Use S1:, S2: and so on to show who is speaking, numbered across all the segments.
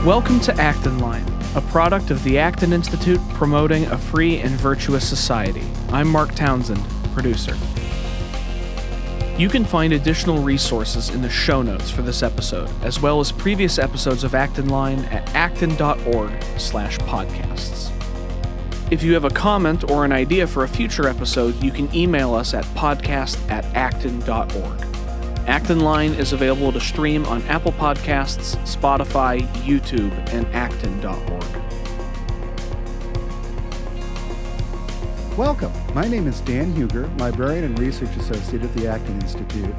S1: Welcome to Acton Line, a product of the Acton Institute promoting a free and virtuous society. I'm Mark Townsend, producer. You can find additional resources in the show notes for this episode, as well as previous episodes of Acton Line at acton.org/podcasts. If you have a comment or an idea for a future episode, you can email us at podcast@acton.org. Acton Line is available to stream on Apple Podcasts, Spotify, YouTube, and acton.org.
S2: Welcome. My name is Dan Huger, Librarian and Research Associate at the Acton Institute.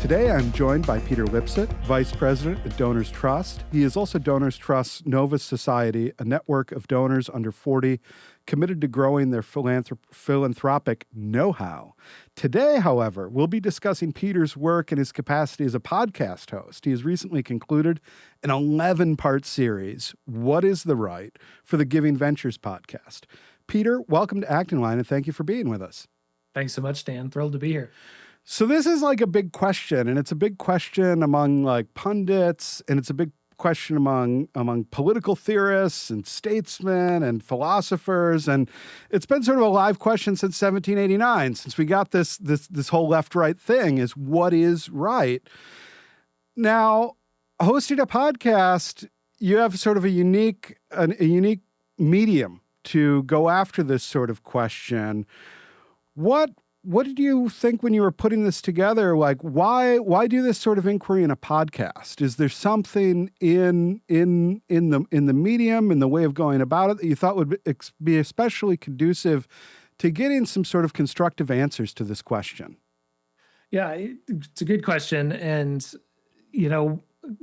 S2: Today I'm joined by Peter Lipsett, Vice President at DonorsTrust. He is also DonorsTrust's Novus Society, a network of donors under 40 committed to growing their philanthropic know-how. Today, however, we'll be discussing Peter's work in his capacity as a podcast host. He has recently concluded an 11-part series, What is the Right, for the Giving Ventures podcast. Peter, welcome to Acton Line, and thank you for being with us.
S3: Thanks so much, Dan. Thrilled to be here.
S2: So this is like a big question, and it's a big question among like pundits, and it's a big question among political theorists and statesmen and philosophers, and it's been sort of a live question since 1789, since we got this whole left-right thing, is what is right? Now, hosting a podcast, you have sort of a unique medium to go after this sort of question. What did you think when you were putting this together? Like, why do this sort of inquiry in a podcast? Is there something in the medium, in the way of going about it, that you thought would be especially conducive to getting some sort of constructive answers to this question?
S3: Yeah, it's a good question, and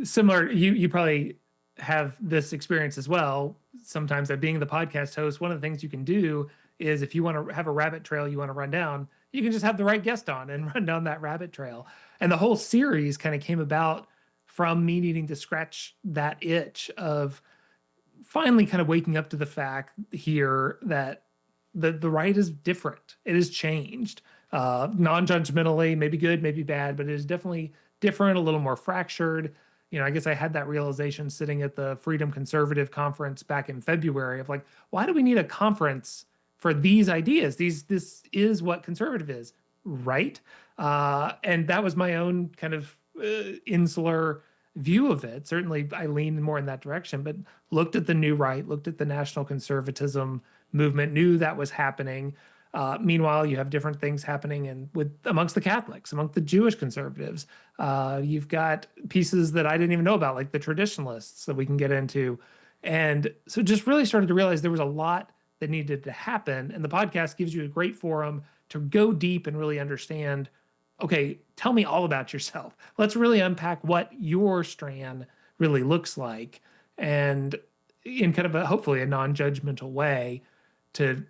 S3: similar. You probably have this experience as well. Sometimes, that being the podcast host, one of the things you can do is, if you want to have a rabbit trail you want to run down, you can just have the right guest on and run down that rabbit trail. And the whole series kind of came about from me needing to scratch that itch of finally kind of waking up to the fact here that the right is different. It has changed, non-judgmentally, maybe good, maybe bad, but it is definitely different, a little more fractured. I guess I had that realization sitting at the Freedom Conservative Conference back in February of like, why do we need a conference for these ideas? This is what conservative is, right? And that was my own kind of insular view of it. Certainly, I leaned more in that direction, but looked at the new right, looked at the national conservatism movement, knew that was happening. Meanwhile, you have different things happening amongst the Catholics, amongst the Jewish conservatives. You've got pieces that I didn't even know about, like the traditionalists that we can get into. And so just really started to realize there was a lot that needed to happen. And the podcast gives you a great forum to go deep and really understand, okay, tell me all about yourself. Let's really unpack what your strand really looks like, and in kind of hopefully a non-judgmental way, to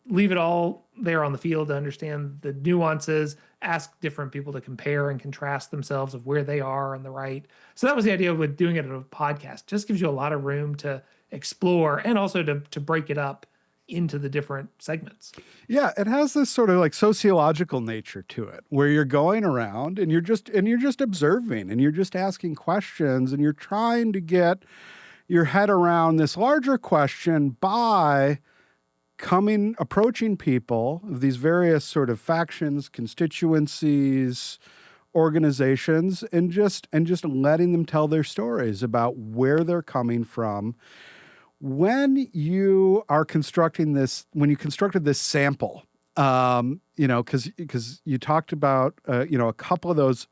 S3: leave it all there on the field to understand the nuances, ask different people to compare and contrast themselves of where they are on the right. So that was the idea with doing it at a podcast. Just gives you a lot of room to explore, and also to break it up into the different segments.
S2: Yeah, it has this sort of like sociological nature to it, where you're going around and you're just observing, and you're just asking questions, and you're trying to get your head around this larger question by approaching people of these various sort of factions, constituencies, organizations, and just letting them tell their stories about where they're coming from. When you are constructing this, when you constructed this sample, because you talked about a couple of those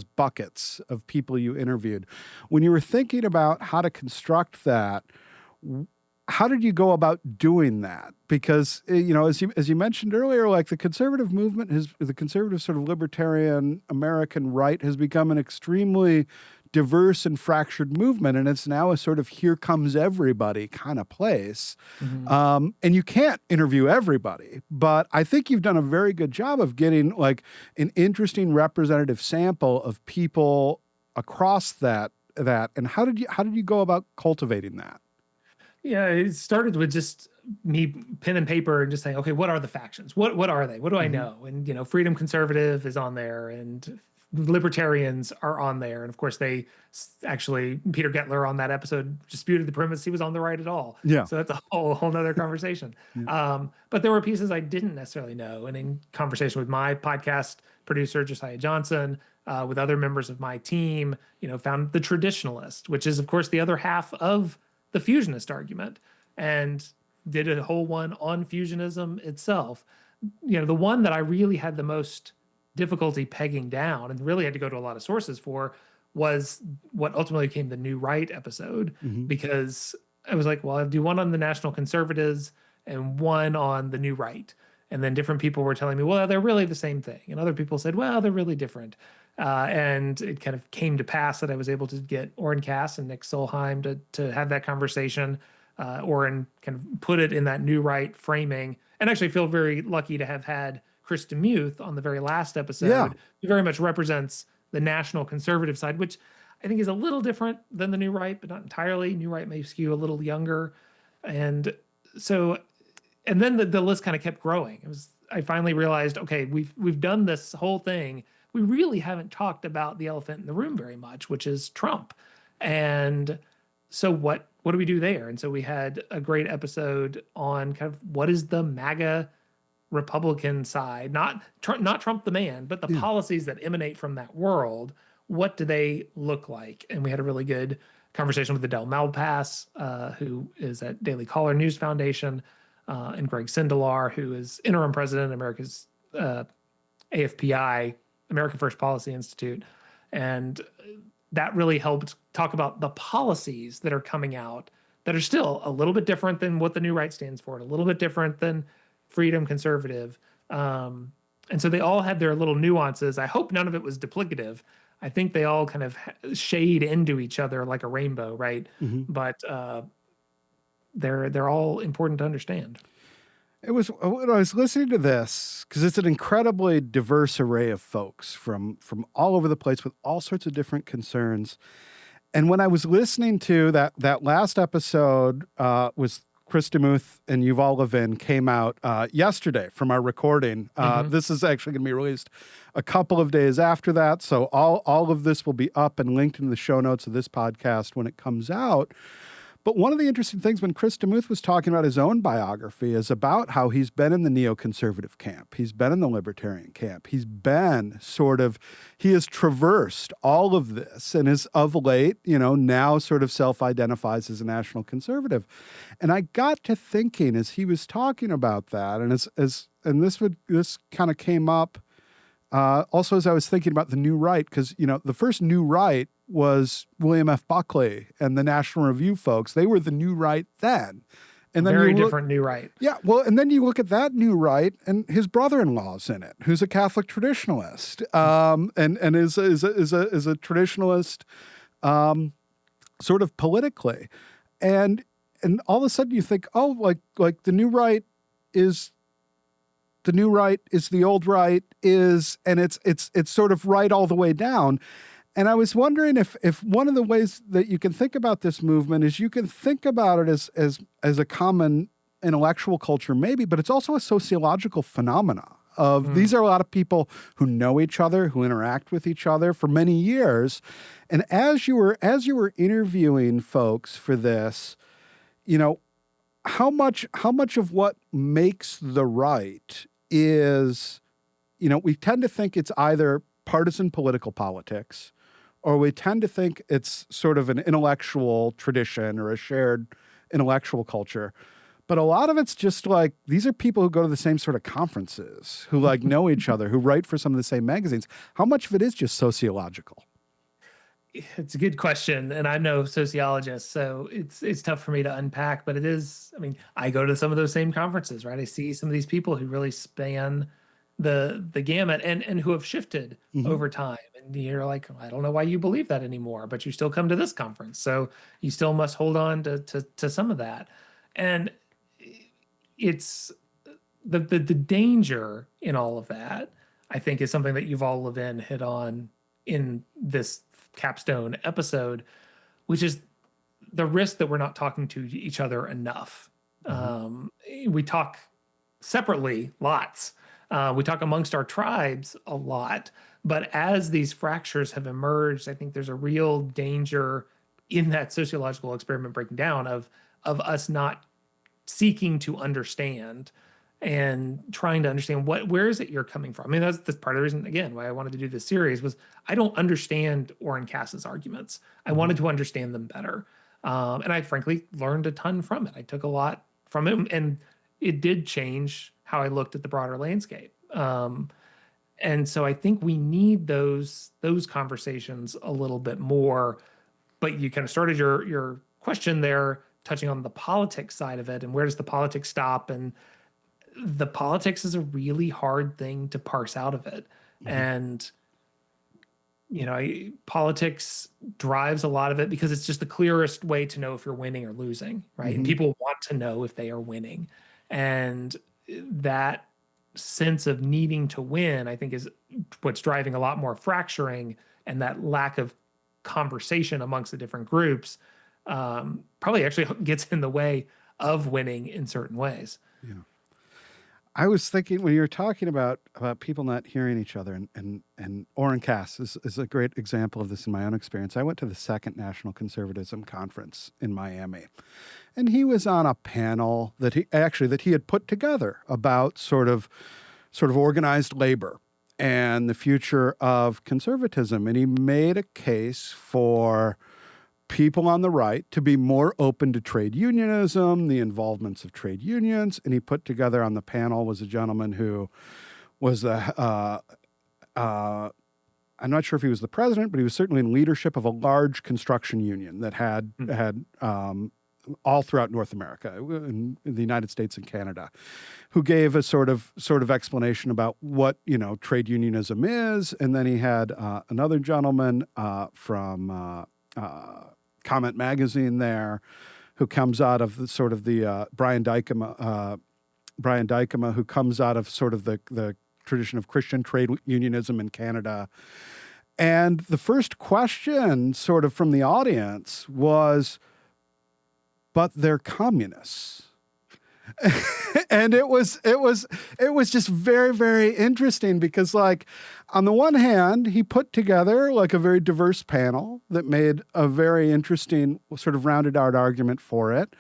S2: buckets of people you interviewed, when you were thinking about how to construct that, how did you go about doing that? Because as you mentioned earlier, like the conservative movement the conservative sort of libertarian American right has become an extremely diverse and fractured movement, and it's now a sort of here comes everybody kind of place. Mm-hmm. And you can't interview everybody, but I think you've done a very good job of getting like an interesting representative sample of people across that. And how did you go about cultivating that?
S3: Yeah, it started with just me, pen and paper, and just saying, okay, what are the factions? What are they? What do I know? And Freedom Conservative is on there, and libertarians are on there. And of course, actually, Peter Gettler on that episode disputed the premise he was on the right at all.
S2: Yeah.
S3: So that's a whole nother conversation.
S2: Yeah.
S3: But there were pieces I didn't necessarily know. And in conversation with my podcast producer, Josiah Johnson, with other members of my team, found the traditionalist, which is, of course, the other half of the fusionist argument, and did a whole one on fusionism itself. The one that I really had the most difficulty pegging down and really had to go to a lot of sources for was what ultimately became the New Right episode, because I was like, well, I'll do one on the National Conservatives and one on the New Right. And then different people were telling me, well, they're really the same thing. And other people said, well, they're really different. And it kind of came to pass that I was able to get Oren Cass and Nick Solheim to have that conversation. Oren kind of put it in that New Right framing, and actually feel very lucky to have had Chris DeMuth on the very last episode, who very much represents the national conservative side, which I think is a little different than the New Right, but not entirely. New Right may skew a little younger. And so, and then the list kind of kept growing. I finally realized, okay, we've done this whole thing. We really haven't talked about the elephant in the room very much, which is Trump. And so what do we do there? And so we had a great episode on kind of what is the MAGA Republican side, not Trump the man, but the policies that emanate from that world. What do they look like? And we had a really good conversation with Adele Malpass, who is at Daily Caller News Foundation, and Greg Sindelar, who is interim president of America's AFPI, American First Policy Institute. And that really helped talk about the policies that are coming out that are still a little bit different than what the New Right stands for, and a little bit different than Freedom Conservative. And so they all had their little nuances. I hope none of it was duplicative. I think they all kind of shade into each other like a rainbow, right? But they're all important to understand.
S2: It was when I was listening to this, because it's an incredibly diverse array of folks from all over the place with all sorts of different concerns. And when I was listening to that last episode, was Chris DeMuth and Yuval Levin came out yesterday from our recording. This is actually going to be released a couple of days after that. So all of this will be up and linked in the show notes of this podcast when it comes out. But one of the interesting things when Chris DeMuth was talking about his own biography is about how he's been in the neoconservative camp. He's been in the libertarian camp. He has traversed all of this and is of late, now sort of self-identifies as a national conservative. And I got to thinking as he was talking about that, and this kind of came up also as I was thinking about the New Right, because, the first New Right was William F. Buckley and the National Review folks. They were the New Right then. And then
S3: very different New Right.
S2: Yeah, well, and then you look at that New Right, and his brother-in-law's in it, who's a Catholic traditionalist, and is a traditionalist, sort of politically, and all of a sudden you think, oh, like the New Right is. The New Right is the old right and it's sort of right all the way down. And I was wondering if one of the ways that you can think about this movement is you can think about it as a common intellectual culture, maybe, but it's also a sociological phenomena of these are a lot of people who know each other, who interact with each other for many years. And as you were interviewing folks for this, how much of what makes the right is, we tend to think it's either partisan political politics, or we tend to think it's sort of an intellectual tradition or a shared intellectual culture. But a lot of it's just like, these are people who go to the same sort of conferences, who know each other, who write for some of the same magazines. How much of it is just sociological?
S3: It's a good question, and I'm no sociologist, so it's tough for me to unpack. But it is. I mean, I go to some of those same conferences, right? I see some of these people who really span the gamut and who have shifted over time. And you're like, I don't know why you believe that anymore, but you still come to this conference, so you still must hold on to some of that. And it's the danger in all of that, I think, is something that Yuval Levin hit on in this capstone episode, which is the risk that we're not talking to each other enough. We talk separately lots. We talk amongst our tribes a lot, But as these fractures have emerged, I think there's a real danger in that sociological experiment breaking down of us not seeking to understand and trying to understand where is it you're coming from. I mean, that's part of the reason, again, why I wanted to do this series was I don't understand Orrin Cass's arguments. I wanted to understand them better. And I frankly learned a ton from it. I took a lot from him, and it did change how I looked at the broader landscape. And so I think we need those conversations a little bit more. But you kind of started your question there touching on the politics side of it, and where does the politics stop? And the politics is a really hard thing to parse out of it. And politics drives a lot of it because it's just the clearest way to know if you're winning or losing, right? And people want to know if they are winning. And that sense of needing to win, I think, is what's driving a lot more fracturing, and that lack of conversation amongst the different groups probably actually gets in the way of winning in certain ways.
S2: Yeah. I was thinking when you were talking about people not hearing each other, and Orrin Cass is a great example of this in my own experience. I went to the second National Conservatism Conference in Miami, and he was on a panel that he had put together about sort of organized labor and the future of conservatism. And he made a case for people on the right to be more open to trade unionism, the involvements of trade unions. And he put together on the panel was a gentleman who was I'm not sure if he was the president, but he was certainly in leadership of a large construction union that had all throughout North America, in the United States and Canada, who gave a sort of explanation about what, trade unionism is. And then he had another gentleman from Comment Magazine there, who comes out of the Brian Dykema, who comes out of sort of the tradition of Christian trade unionism in Canada. And the first question sort of from the audience was, but they're communists. And it was just very, very interesting because, like, on the one hand, he put together like a very diverse panel that made a very interesting sort of rounded out argument for it.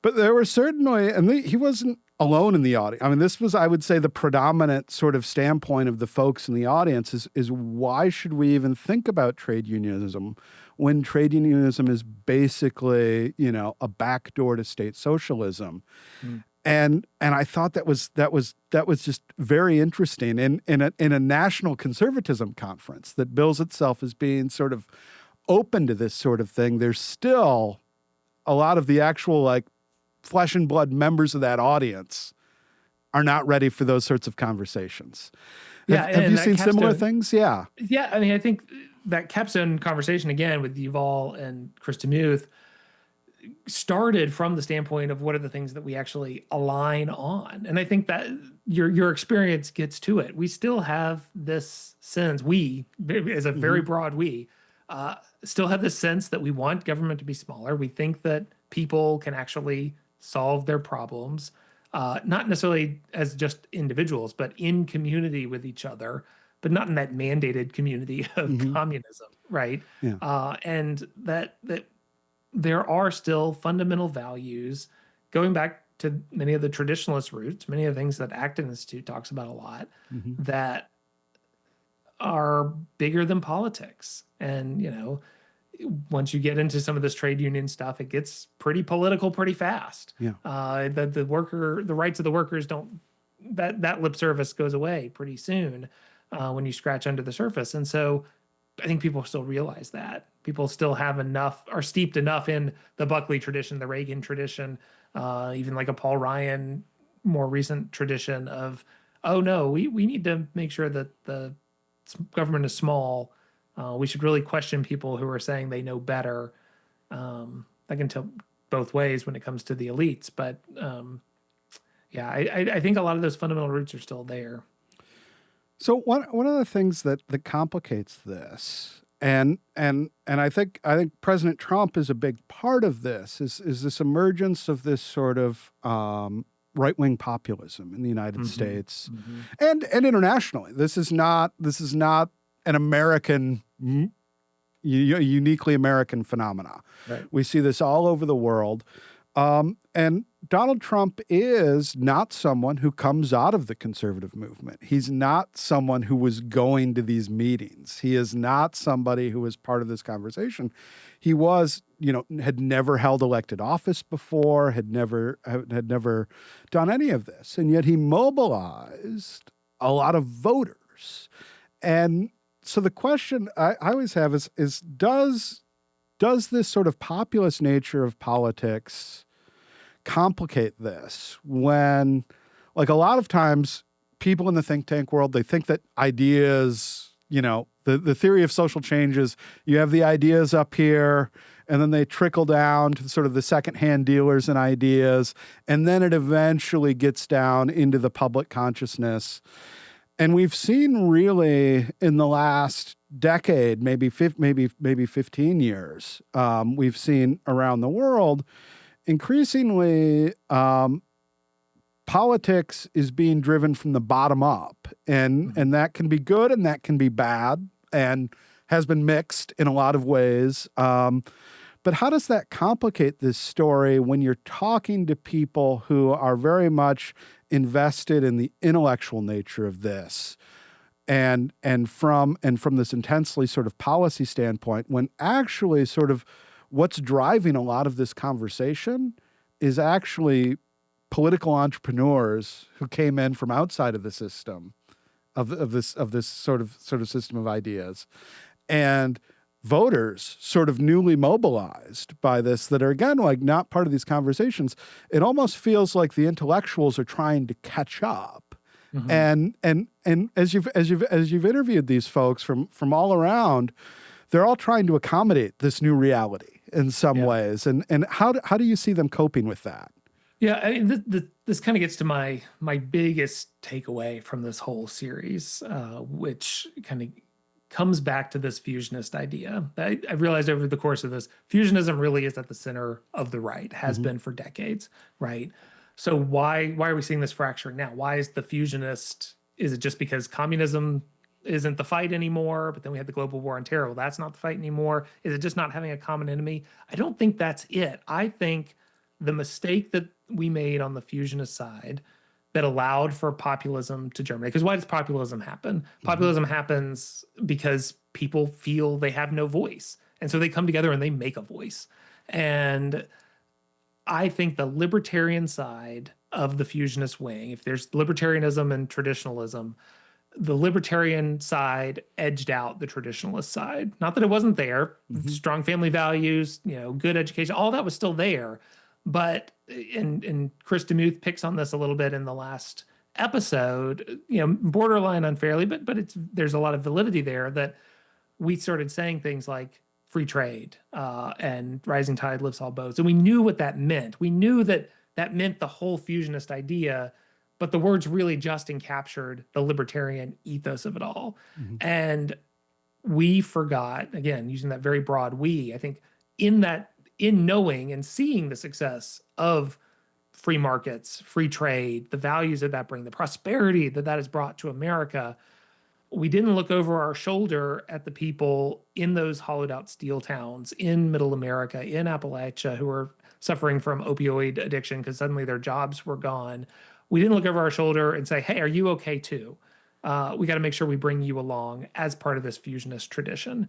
S2: But there were certainly, and he wasn't alone in the audience. I mean, this was, I would say, the predominant sort of standpoint of the folks in the audience is why should we even think about trade unionism when trade unionism is basically, a backdoor to state socialism? And I thought that was just very interesting in a national conservatism conference that bills itself as being sort of open to this sort of thing. There's still a lot of the actual like flesh and blood members of that audience are not ready for those sorts of conversations.
S3: Yeah,
S2: have you seen similar things? Yeah.
S3: Yeah, I mean, I think that capstone conversation again with Yuval and Chris Demuth started from the standpoint of what are the things that we actually align on. And I think that your experience gets to it. We still have this sense, we, as a very broad we, still have this sense that we want government to be smaller. We think that people can actually solve their problems, not necessarily as just individuals, but in community with each other, but not in that mandated community of communism, right?
S2: Yeah.
S3: And that there are still fundamental values going back to many of the traditionalist roots, many of the things that Acton Institute talks about a lot, that are bigger than politics. And, once you get into some of this trade union stuff, it gets pretty political pretty fast.
S2: Yeah.
S3: The rights of the workers that lip service goes away pretty soon when you scratch under the surface. And so I think people still realize that. People still are steeped enough in the Buckley tradition, the Reagan tradition, even like a Paul Ryan more recent tradition of, oh no, we need to make sure that the government is small. We should really question people who are saying they know better. I can tell both ways when it comes to the elites, but I think a lot of those fundamental roots are still there.
S2: So one of the things that complicates this, and I think President Trump is a big part of this, is this emergence of this sort of right-wing populism in the United States and internationally. This is not an American, uniquely American phenomena.
S3: Right.
S2: We see this all over the world. And Donald Trump is not someone who comes out of the conservative movement. He's not someone who was going to these meetings. He is not somebody who was part of this conversation. He was, had never held elected office before, had never done any of this. And yet he mobilized a lot of voters. And so the question I always have is does this sort of populist nature of politics complicate this when, like, a lot of times people in the think tank world, they think that ideas, the theory of social change is you have the ideas up here and then they trickle down to sort of the secondhand dealers in ideas, and then it eventually gets down into the public consciousness. And we've seen really in the last decade, maybe 15 years, we've seen around the world, increasingly, politics is being driven from the bottom up, and that can be good and that can be bad and has been mixed in a lot of ways. But how does that complicate this story when you're talking to people who are very much invested in the intellectual nature of this, and from this intensely sort of policy standpoint, when actually sort of what's driving a lot of this conversation is actually political entrepreneurs who came in from outside of the system of this sort of system of ideas, and voters sort of newly mobilized by this that are, again, like, not part of these conversations. It almost feels like the intellectuals are trying to catch up. And as you've interviewed these folks from all around, they're all trying to accommodate this new reality in some ways. And how do you see them coping with that?
S3: Yeah, I mean, this kind of gets to my biggest takeaway from this whole series, which kind of comes back to this fusionist idea. I realized over the course of this, fusionism really is at the center of the right, has been for decades, right? So why are we seeing this fracturing now? Why is the fusionist, is it just because communism isn't the fight anymore, but then we had the global war on terror? Well, that's not the fight anymore. Is it just not having a common enemy? I don't think that's it. I think the mistake that we made on the fusionist side that allowed for populism to germinate. Because why does populism happen? Populism happens because people feel they have no voice. And so they come together and they make a voice. And I think the libertarian side of the fusionist wing, if there's libertarianism and traditionalism, the libertarian side edged out the traditionalist side. Not that it wasn't there. Strong family values, good education, all that was still there. But, and Chris DeMuth picks on this a little bit in the last episode, borderline unfairly, but there's a lot of validity there, that we started saying things like free trade and rising tide lifts all boats. And we knew what that meant. We knew that meant the whole fusionist idea, but the words really just encaptured the libertarian ethos of it all. And we forgot, again, using that very broad we, I think in knowing and seeing the success of free markets, free trade, the values that bring, the prosperity that has brought to America, we didn't look over our shoulder at the people in those hollowed out steel towns in middle America, in Appalachia, who were suffering from opioid addiction because suddenly their jobs were gone. We didn't look over our shoulder and say, hey, are you okay too? We got to make sure we bring you along as part of this fusionist tradition.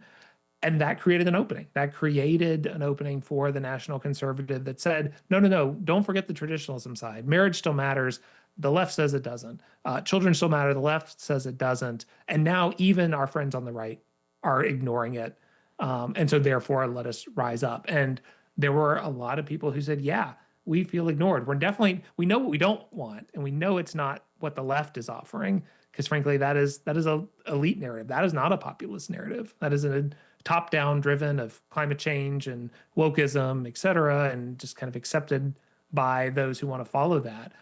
S3: And that created an opening. That created an opening for the national conservative that said, no, don't forget the traditionalism side. Marriage still matters. The left says it doesn't. Children still matter. The left says it doesn't. And now even our friends on the right are ignoring it. And so therefore, let us rise up. And there were a lot of people who said, yeah, we feel ignored. We know what we don't want. And we know it's not what the left is offering. Because frankly, that is a elite narrative. That is not a populist narrative. That is a top-down driven of climate change and wokeism, et cetera, and just kind of accepted by those who want to follow that.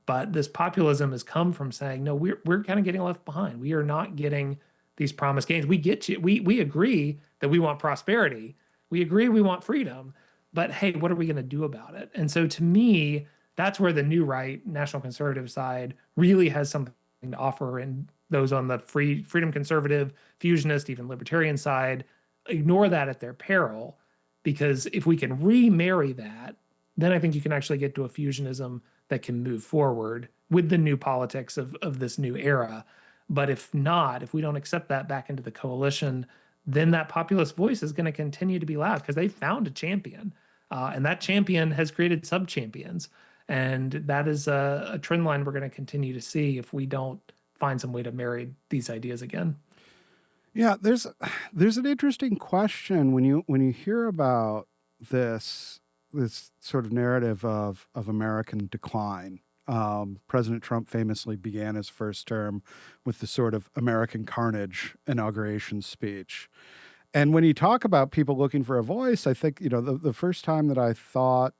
S3: But this populism has come from saying, no, we're kind of getting left behind. We are not getting these promised gains. We get you. We agree that we want prosperity. We agree we want freedom. But hey, what are we going to do about it? And so to me, that's where the new right, national conservative side really has something to offer, and those on the freedom conservative, fusionist, even libertarian side ignore that at their peril. Because if we can remarry that, then I think you can actually get to a fusionism that can move forward with the new politics of this new era. But if not, if we don't accept that back into the coalition, then that populist voice is going to continue to be loud because they found a champion. And that champion has created sub champions. And that is a trend line we're going to continue to see if we don't find some way to marry these ideas again.
S2: Yeah, there's an interesting question when you hear about this sort of narrative of American decline. President Trump famously began his first term with the sort of American carnage inauguration speech. And when you talk about people looking for a voice, I think, the first time that I thought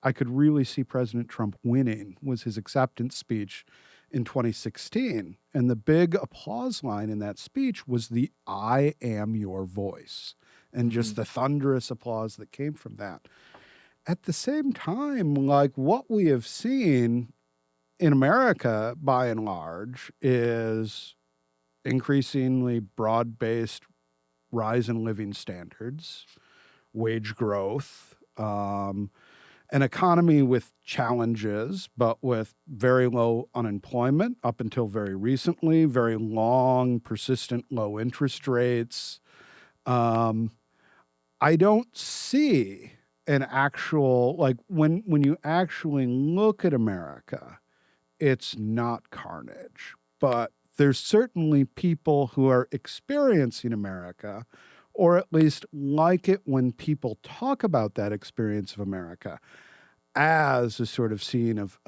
S2: I could really see President Trump winning was his acceptance speech in 2016. And the big applause line in that speech was the "I am your voice," and just the thunderous applause that came from that. At the same time, like what we have seen in America by and large is increasingly broad-based rise in living standards, wage growth, an economy with challenges, but with very low unemployment up until very recently, very long, persistent low interest rates. I don't see an actual, like when you actually look at America, it's not carnage, but there's certainly people who are experiencing America, or at least like it when people talk about that experience of America as a sort of scene of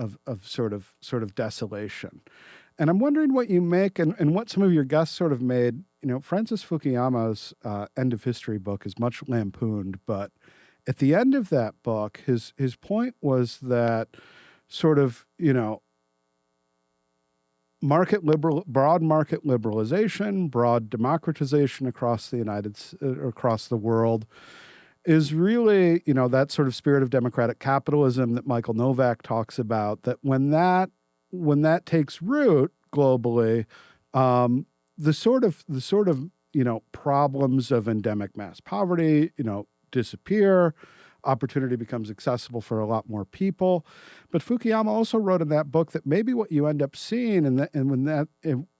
S2: sort of desolation. And I'm wondering what you make and what some of your guests sort of made. Francis Fukuyama's End of History book is much lampooned, but at the end of that book, his point was that sort of, broad market liberalization, broad democratization across across the world is really, that sort of spirit of democratic capitalism that Michael Novak talks about, that when that takes root globally, the sort of problems of endemic mass poverty, disappear. Opportunity becomes accessible for a lot more people. But Fukuyama also wrote in that book that maybe what you end up seeing,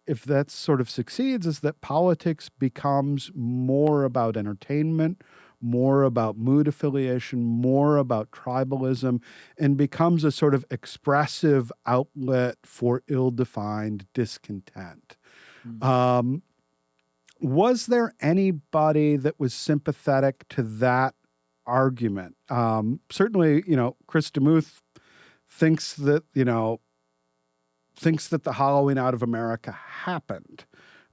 S2: if that sort of succeeds, is that politics becomes more about entertainment, more about mood affiliation, more about tribalism, and becomes a sort of expressive outlet for ill-defined discontent. Was there anybody that was sympathetic to that argument? Certainly, Chris DeMuth thinks that the hollowing out of America happened.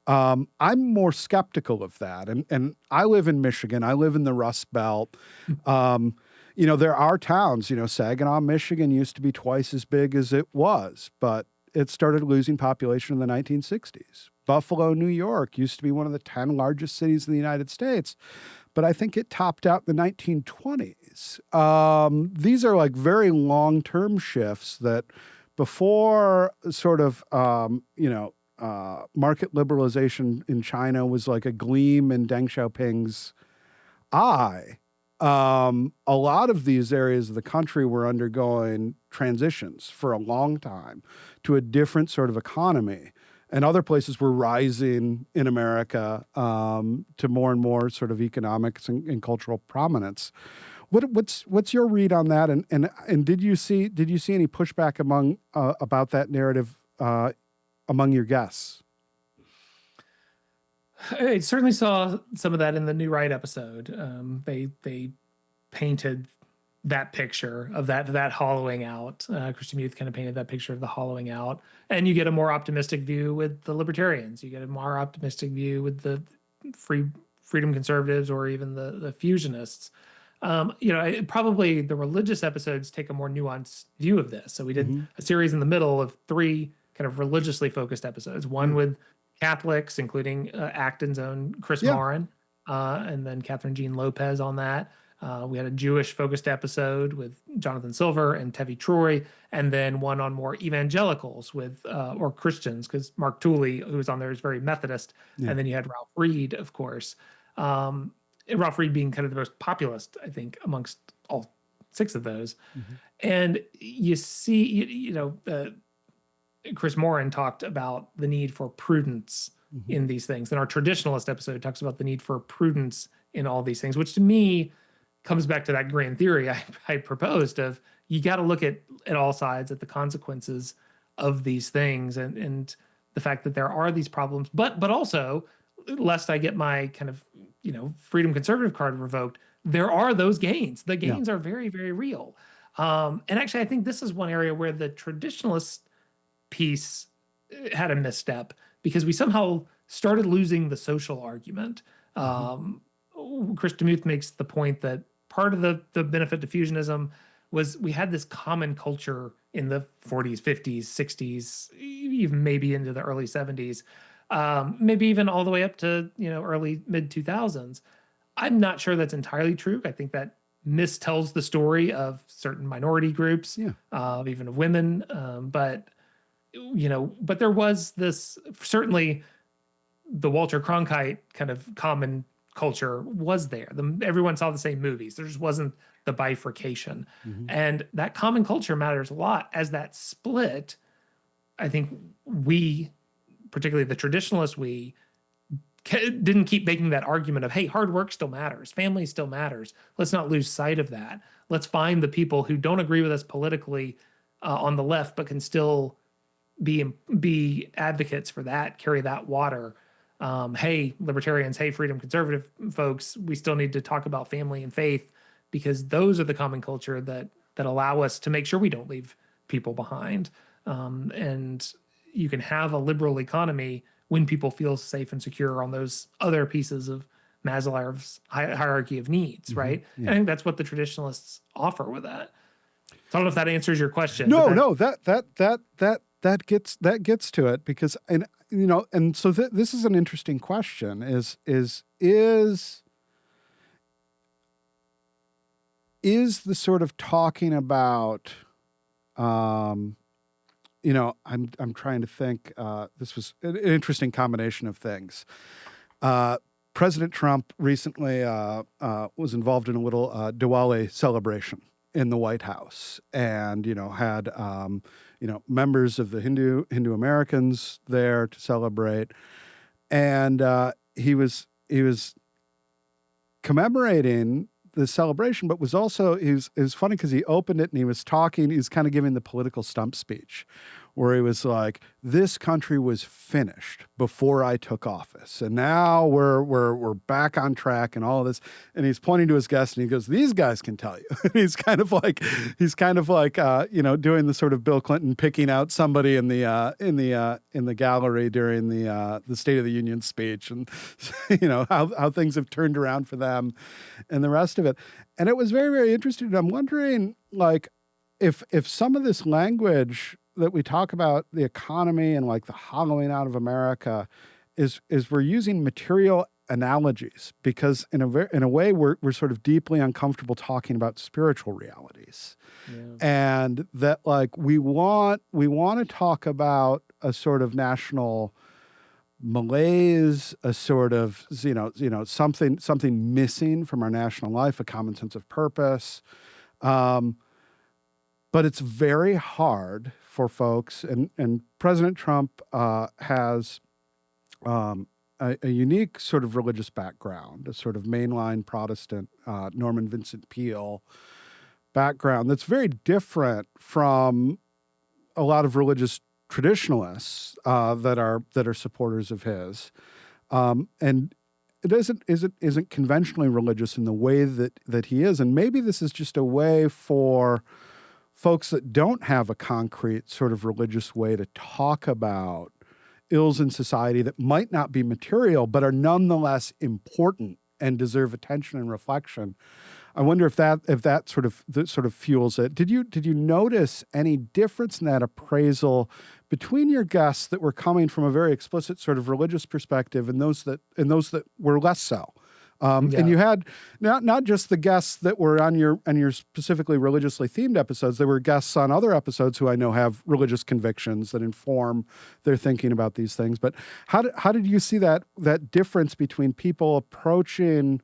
S2: I'm more skeptical of that. And I live in Michigan. I live in the Rust Belt. There are towns, Saginaw, Michigan used to be twice as big as it was, but it started losing population in the 1960s. Buffalo, New York used to be one of the 10 largest cities in the United States, but I think it topped out in the 1920s. These are like very long-term shifts that before sort of, market liberalization in China was like a gleam in Deng Xiaoping's eye. A lot of these areas of the country were undergoing transitions for a long time to a different sort of economy. And other places were rising in America to more and more sort of economics and cultural prominence. What's your read on that? And did you see any pushback about that narrative among your guests?
S3: I certainly saw some of that in the New Right episode. They painted that picture of that hollowing out. Christian Youth kind of painted that picture of the hollowing out, and you get a more optimistic view with the libertarians. You get a more optimistic view with the freedom conservatives or even the fusionists. Probably the religious episodes take a more nuanced view of this. So we did a series in the middle of 3 kind of religiously focused episodes. One with Catholics, including Acton's own Chris Morin, and then Catherine Jean Lopez on that. We had a Jewish-focused episode with Jonathan Silver and Tevi Troy, and then one on more evangelicals with or Christians, because Mark Tooley, who was on there, is very Methodist, and then you had Ralph Reed, of course. Ralph Reed being kind of the most populist, I think, amongst all 6 of those. And you see, Chris Morin talked about the need for prudence in these things. And our traditionalist episode talks about the need for prudence in all these things, which to me comes back to that grand theory I proposed of you got to look at all sides, at the consequences of these things and the fact that there are these problems, but also, lest I get my kind of, freedom conservative card revoked, there are those gains. The gains are very, very real. And actually, I think this is one area where the traditionalist piece had a misstep because we somehow started losing the social argument. Chris DeMuth makes the point that part of the benefit to fusionism was we had this common culture in the 40s, 50s, 60s, even maybe into the early 70s, maybe even all the way up to early mid 2000s. I'm not sure that's entirely true. I think that mistells the story of certain minority groups, even of women. But there was this, certainly the Walter Cronkite kind of common culture was there. Everyone saw the same movies. There just wasn't the bifurcation. And that common culture matters a lot. As that split, I think we, particularly the traditionalists, didn't keep making that argument of, hey, hard work still matters. Family still matters. Let's not lose sight of that. Let's find the people who don't agree with us politically on the left, but can still be advocates for that, carry that water. Hey, libertarians, hey, freedom conservative folks, we still need to talk about family and faith because those are the common culture that allow us to make sure we don't leave people behind. And you can have a liberal economy when people feel safe and secure on those other pieces of Maslow's hierarchy of needs, right? And I think that's what the traditionalists offer with that. So I don't know if that answers your question.
S2: No, that gets to it because and so this is an interesting question is the sort of talking about I'm trying to think, this was an interesting combination of things. President Trump recently was involved in a little Diwali celebration in the White House and, had, members of the Hindu Americans there to celebrate. And he was commemorating the celebration, but was also, it was funny because he opened it and he was talking, he was kind of giving the political stump speech where he was like, this country was finished before I took office. And now we're back on track and all of this. And he's pointing to his guests and he goes, these guys can tell you. he's kind of like, doing the sort of Bill Clinton picking out somebody in the gallery during the State of the Union speech and, how things have turned around for them and the rest of it. And it was very, very interesting. And I'm wondering, like, if some of this language that we talk about the economy and like the hollowing out of America is we're using material analogies because in a way we're sort of deeply uncomfortable talking about spiritual realities. And that like we want to talk about a sort of national malaise, a sort of something missing from our national life, a common sense of purpose. But it's very hard for folks, and President Trump has a unique sort of religious background, a sort of mainline Protestant Norman Vincent Peale background that's very different from a lot of religious traditionalists that are supporters of his, and it isn't conventionally religious in the way that he is, and maybe this is just a way for folks that don't have a concrete sort of religious way to talk about ills in society that might not be material, but are nonetheless important and deserve attention and reflection. I wonder if that sort of fuels it. Did you notice any difference in that appraisal between your guests that were coming from a very explicit sort of religious perspective and those that were less so? And you had not just the guests that were on your specifically religiously themed episodes. There were guests on other episodes who I know have religious convictions that inform their thinking about these things. But how did you see that difference between people approaching,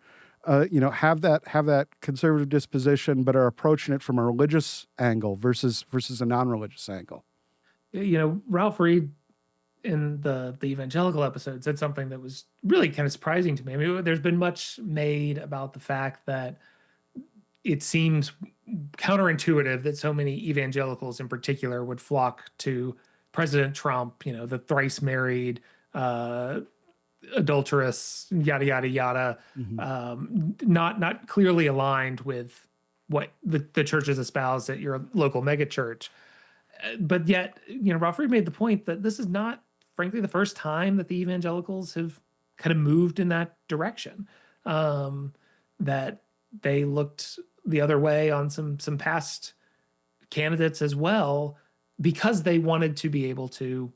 S2: have that conservative disposition, but are approaching it from a religious angle versus a non-religious angle?
S3: Ralph Reed in the evangelical episode said something that was really kind of surprising to me. I mean, there's been much made about the fact that it seems counterintuitive that so many evangelicals in particular would flock to President Trump, the thrice married, adulterous, yada, yada, yada, not clearly aligned with what the churches espouse at your local megachurch. But yet, Ralph Reed made the point that this is not, frankly, the first time that the evangelicals have kind of moved in that direction. That they looked the other way on some past candidates as well, because they wanted to be able to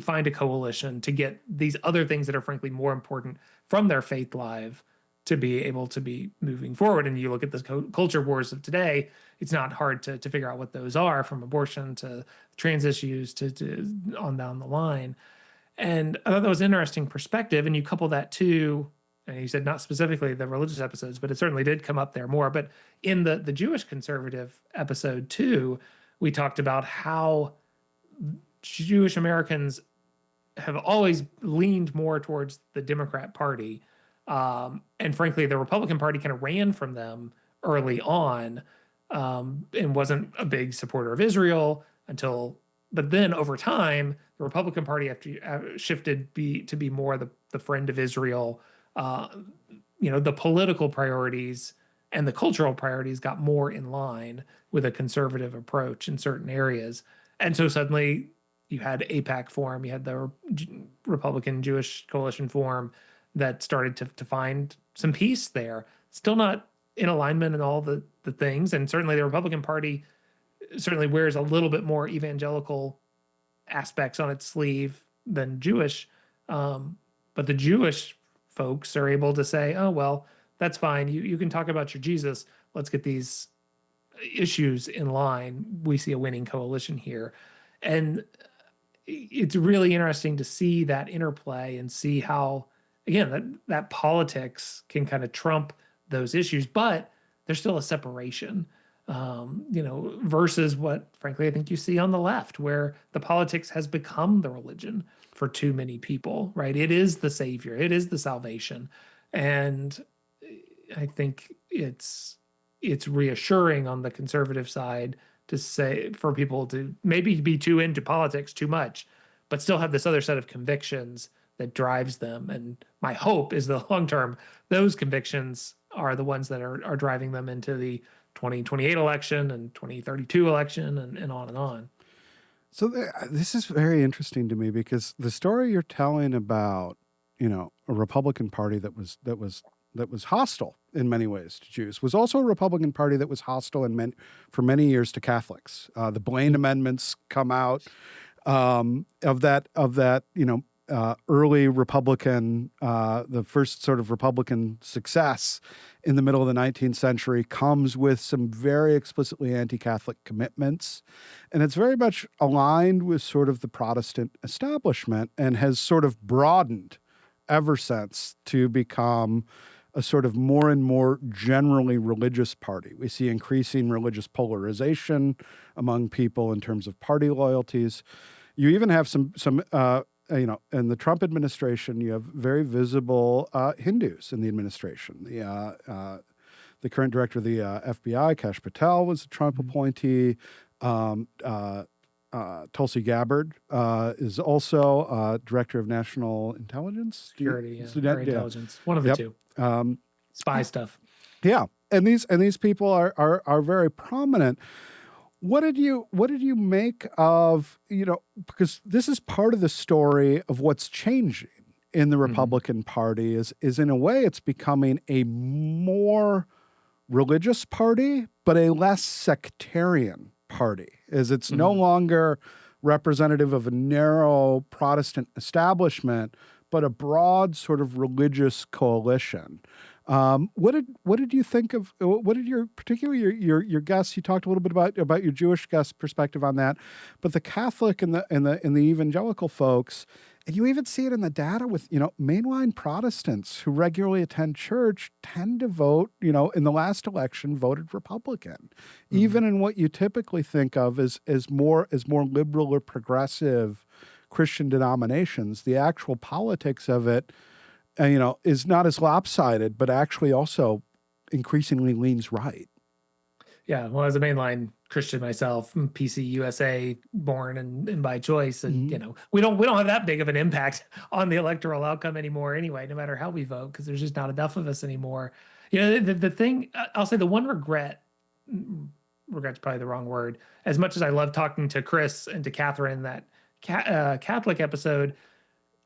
S3: find a coalition to get these other things that are frankly more important from their faith life to be able to be moving forward. And you look at the culture wars of today, it's not hard to figure out what those are, from abortion to trans issues to on down the line. And I thought that was an interesting perspective. And you couple that to, and you said not specifically the religious episodes, but it certainly did come up there more. But in the Jewish conservative episode too, we talked about how Jewish Americans have always leaned more towards the Democrat Party. And frankly, the Republican Party kind of ran from them early on, and wasn't a big supporter of Israel but then over time, the Republican Party shifted to be more the friend of Israel. The political priorities and the cultural priorities got more in line with a conservative approach in certain areas. And so suddenly you had AIPAC form, you had the Republican Jewish Coalition form that started to find some peace there. Still not in alignment in all the things. And certainly the Republican Party certainly wears a little bit more evangelical aspects on its sleeve than Jewish. But the Jewish folks are able to say, oh, well, that's fine. You can talk about your Jesus. Let's get these issues in line. We see a winning coalition here. And it's really interesting to see that interplay and see how, again, that politics can kind of trump those issues, but there's still a separation, versus what, frankly, I think you see on the left, where the politics has become the religion for too many people, right? It is the savior. It is the salvation. And I think it's reassuring on the conservative side to say, for people to maybe be too into politics too much, but still have this other set of convictions that drives them. And my hope is the long term, those convictions are the ones that are driving them into the 2028 election and 2032 election and on and on.
S2: So this is very interesting to me, because the story you're telling about, a Republican Party that was hostile in many ways to Jews was also a Republican Party that was hostile for many years to Catholics. The Blaine amendments come out of that early Republican, the first sort of Republican success in the middle of the 19th century comes with some very explicitly anti-Catholic commitments. And it's very much aligned with sort of the Protestant establishment and has sort of broadened ever since to become a sort of more and more generally religious party. We see increasing religious polarization among people in terms of party loyalties. You even have some in the Trump administration, you have very visible Hindus in the administration. The current director of the FBI, Kash Patel, was a Trump appointee. Tulsi Gabbard is also director of national intelligence,
S3: security, intelligence, one of the two. Spy stuff.
S2: Yeah, and these people are very prominent. What did you make of, because this is part of the story of what's changing in the Republican Party is in a way it's becoming a more religious party, but a less sectarian party, as it's no longer representative of a narrow Protestant establishment, but a broad sort of religious coalition. What did you think of what did your particularly your guests? You talked a little bit about your Jewish guest perspective on that, but the Catholic and the evangelical folks, and you even see it in the data with mainline Protestants who regularly attend church tend to vote. In the last election, voted Republican, even in what you typically think of as more liberal or progressive Christian denominations. The actual politics of it, is not as lopsided, but actually also increasingly leans right.
S3: Yeah, well, as a mainline Christian myself, I'm PC USA born and by choice, and we don't have that big of an impact on the electoral outcome anymore anyway, no matter how we vote, because there's just not enough of us anymore. The thing I'll say, the one regret's probably the wrong word. As much as I love talking to Chris and to Catherine, that Catholic episode,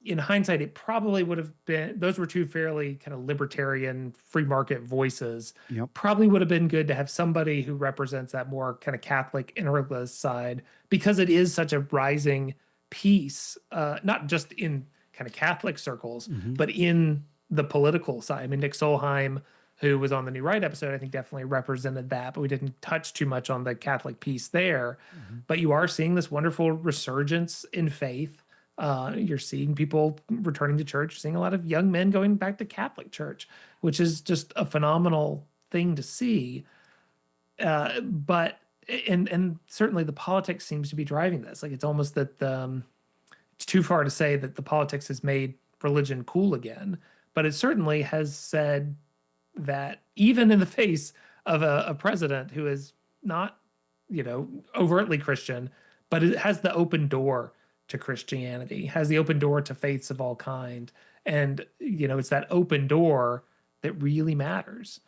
S3: in hindsight, it probably would have been, those were two fairly kind of libertarian free market voices.
S2: Yep.
S3: Probably would have been good to have somebody who represents that more kind of Catholic integralist side, because it is such a rising piece, not just in kind of Catholic circles, but in the political side. I mean, Nick Solheim, who was on the New Right episode, I think definitely represented that, but we didn't touch too much on the Catholic piece there. But you are seeing this wonderful resurgence in faith. You're seeing people returning to church, seeing a lot of young men going back to Catholic church, which is just a phenomenal thing to see. But certainly the politics seems to be driving this. Like, it's almost that it's too far to say that the politics has made religion cool again, but it certainly has said that even in the face of a president who is not, overtly Christian, but it has the open door to Christianity, has the open door to faiths of all kind. And, it's that open door that really matters.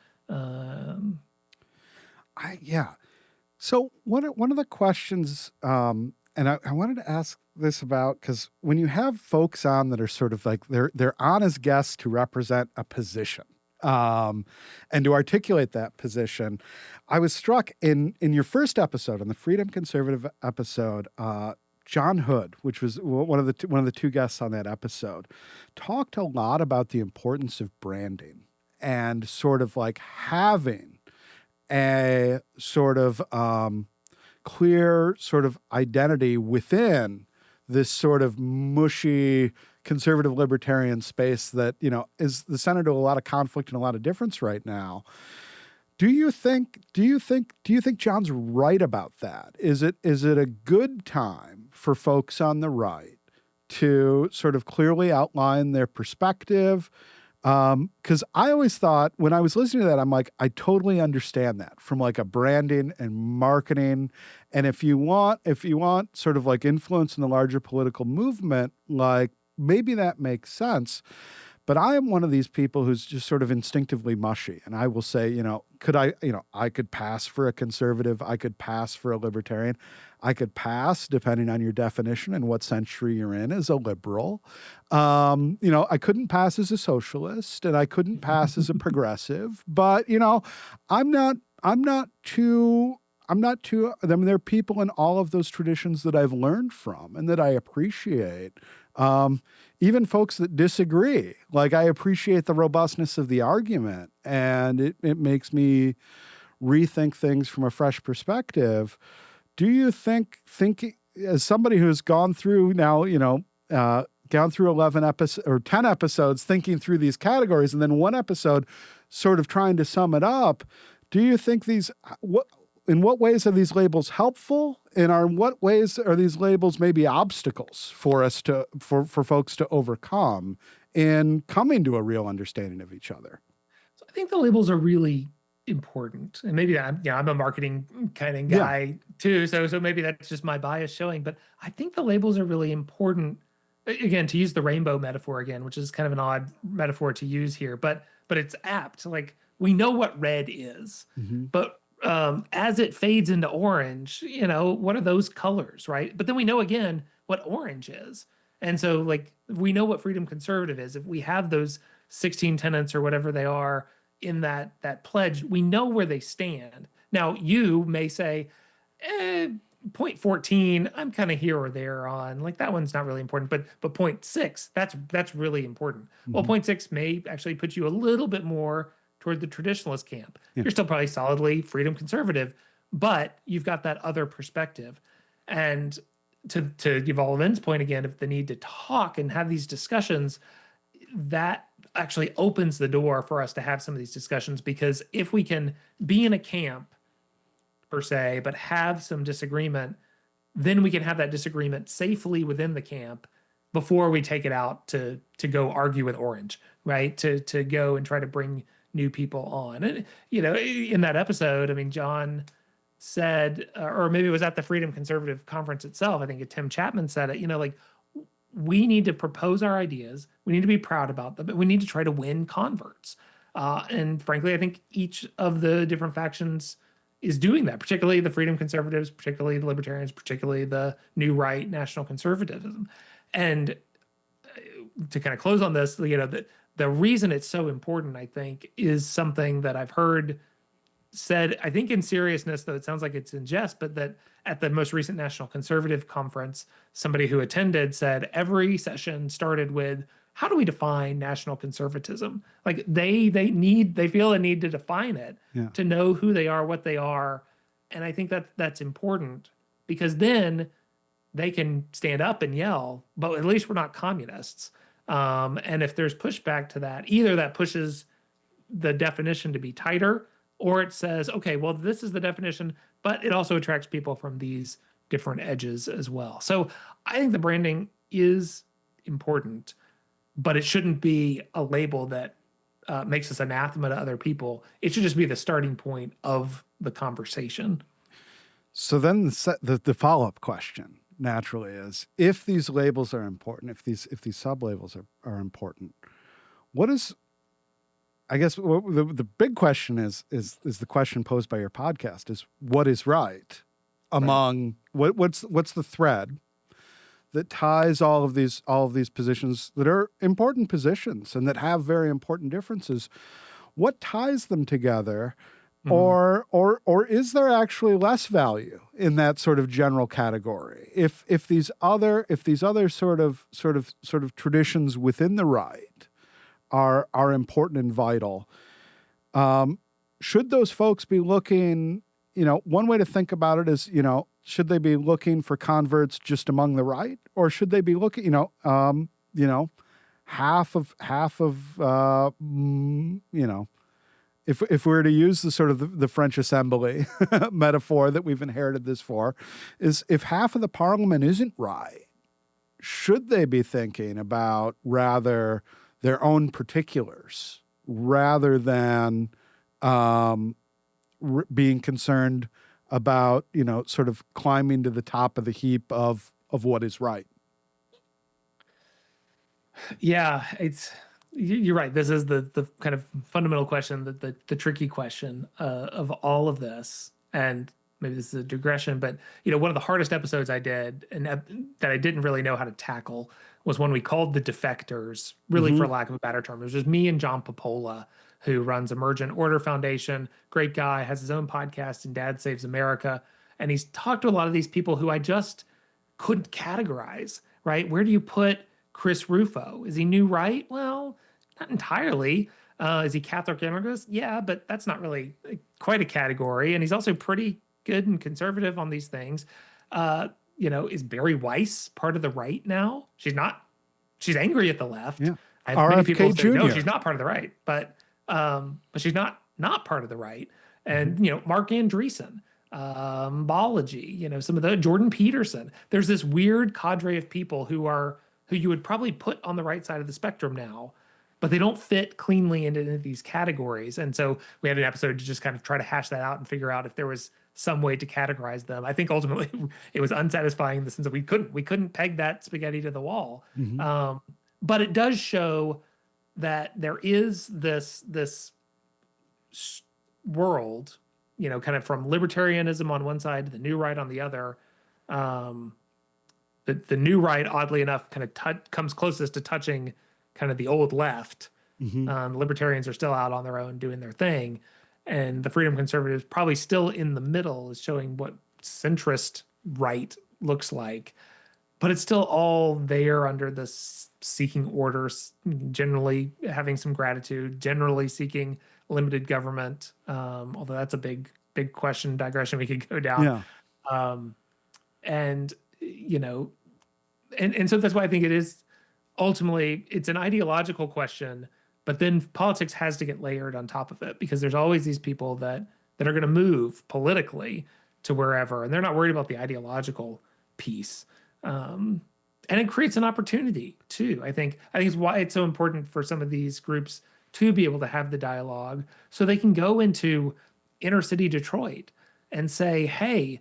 S2: So one of the questions, and I wanted to ask this about, because when you have folks on that are sort of like, they're on as guests to represent a position, and to articulate that position, I was struck in your first episode, on the Freedom Conservative episode, John Hood, which was one of the two guests on that episode, talked a lot about the importance of branding and sort of like having a sort of clear sort of identity within this sort of mushy conservative libertarian space that, is the center to a lot of conflict and a lot of difference right now. Do you think John's right about that? Is it a good time for folks on the right to sort of clearly outline their perspective? Because I always thought, when I was listening to that, I'm like, I totally understand that from like a branding and marketing. And if you want sort of like influence in the larger political movement, like maybe that makes sense. But I am one of these people who's just sort of instinctively mushy. And I will say, I could pass for a conservative. I could pass for a libertarian. I could pass, depending on your definition and what century you're in, as a liberal. I couldn't pass as a socialist, and I couldn't pass as a progressive. But, I'm not too, I mean, there are people in all of those traditions that I've learned from and that I appreciate. Even folks that disagree, like, I appreciate the robustness of the argument, and it makes me rethink things from a fresh perspective. Do you think as somebody who's gone through now, gone through 11 episodes or 10 episodes thinking through these categories, and then one episode sort of trying to sum it up, do you think in what ways are these labels helpful, and in what ways are these labels maybe obstacles for us for folks to overcome in coming to a real understanding of each other?
S3: So I think the labels are really important, and maybe I'm a marketing kind of guy too, so maybe that's just my bias showing. But I think the labels are really important. Again, to use the rainbow metaphor again, which is kind of an odd metaphor to use here, but it's apt. Like, we know what red is, but as it fades into orange, what are those colors, right? But then we know again what orange is. And so, like, we know what freedom conservative is. If we have those 16 tenets or whatever they are in that pledge, we know where they stand. Now, you may say, point 14, I'm kind of here or there on, like, that one's not really important, but point 6, that's really important. Well, point 6 may actually put you a little bit more toward the traditionalist camp.
S2: Yeah.
S3: You're still probably solidly freedom conservative, but you've got that other perspective. And to Yuval Levin's point again, of the need to talk and have these discussions, that actually opens the door for us to have some of these discussions, because if we can be in a camp per se, but have some disagreement, then we can have that disagreement safely within the camp before we take it out to go argue with Orange, right? To go and try to bring new people on. And, you know, in that episode, I mean, John said, or maybe it was at the Freedom Conservative Conference itself, I think Tim Chapman said it, you know, like, we need to propose our ideas. We need to be proud about them, but we need to try to win converts. And frankly, I think each of the different factions is doing that, particularly the Freedom Conservatives, particularly the Libertarians, particularly the New Right, National Conservatism. And to kind of close on this, you know, the reason it's so important, I think, is something that I've heard said, I think in seriousness, though it sounds like it's in jest, but that at the most recent National Conservative Conference, somebody who attended said every session started with, how do we define national conservatism? Like they feel a need to define it, to know who they are, what they are. And I think that's important, because then they can stand up and yell, but at least we're not communists. And if there's pushback to that, either that pushes the definition to be tighter, or it says, okay, well, this is the definition, but it also attracts people from these different edges as well. So I think the branding is important, but it shouldn't be a label that makes us anathema to other people. It should just be the starting point of the conversation.
S2: So then the follow-up question naturally is, if these labels are important, if these sub-labels are important, what is, I guess the big question is the question posed by your podcast, is what is right among what's the thread that ties all of these positions that are important positions and that have very important differences? What ties them together? Mm-hmm. Or is there actually less value in that sort of general category? If these other sort of traditions within the right are important and vital, should those folks be looking, you know, one way to think about it is, you know, should they be looking for converts just among the right, or should they be looking, half of if we were to use the sort of the French Assembly metaphor that we've inherited this for, is if half of the parliament isn't right, should they be thinking about rather their own particulars rather than being concerned about, you know, sort of climbing to the top of the heap of what is right?
S3: Yeah, you're right. This is the kind of fundamental question, the tricky question of all of this. And maybe this is a digression, but, you know, one of the hardest episodes I did and that I didn't really know how to tackle was when we called the defectors, really, mm-hmm. for lack of a better term. It was just me and John Popola, who runs Emergent Order Foundation. Great guy, has his own podcast, and Dad Saves America. And he's talked to a lot of these people who I just couldn't categorize, right? Where do you put Chris Rufo? Is he new right? Well, not entirely. Is he Catholic immigrant? Yeah, but that's not really quite a category. And he's also pretty good and conservative on these things. You know, is Barry Weiss part of the right now? She's not. She's angry at the left. Yeah. I have many people say, no, she's not part of the right, but she's not part of the right. And, mm-hmm. you know, Mark Andreessen, Balaji, you know, some of the Jordan Peterson. There's this weird cadre of people who you would probably put on the right side of the spectrum now, but they don't fit cleanly into these categories. And so we had an episode to just kind of try to hash that out and figure out if there was some way to categorize them. I think ultimately it was unsatisfying in the sense that we couldn't peg that spaghetti to the wall. Mm-hmm. But it does show that there is this world, you know, kind of from libertarianism on one side to the new right on the other. The new right, oddly enough, kind of comes closest to touching kind of the old left. Mm-hmm. Libertarians are still out on their own doing their thing. And the freedom conservatives probably still in the middle, is showing what centrist right looks like. but it's still all there under this seeking orders, generally having some gratitude, generally seeking limited government. Although that's a big question, digression we could go down.
S2: Yeah.
S3: Um, and you know, and so that's why I think it is ultimately it's an ideological question, but then politics has to get layered on top of it because there's always these people that are going to move politically to wherever, and they're not worried about the ideological piece. Um, and it creates an opportunity too. I think it's why it's so important for some of these groups to be able to have the dialogue so they can go into inner city Detroit and say, hey,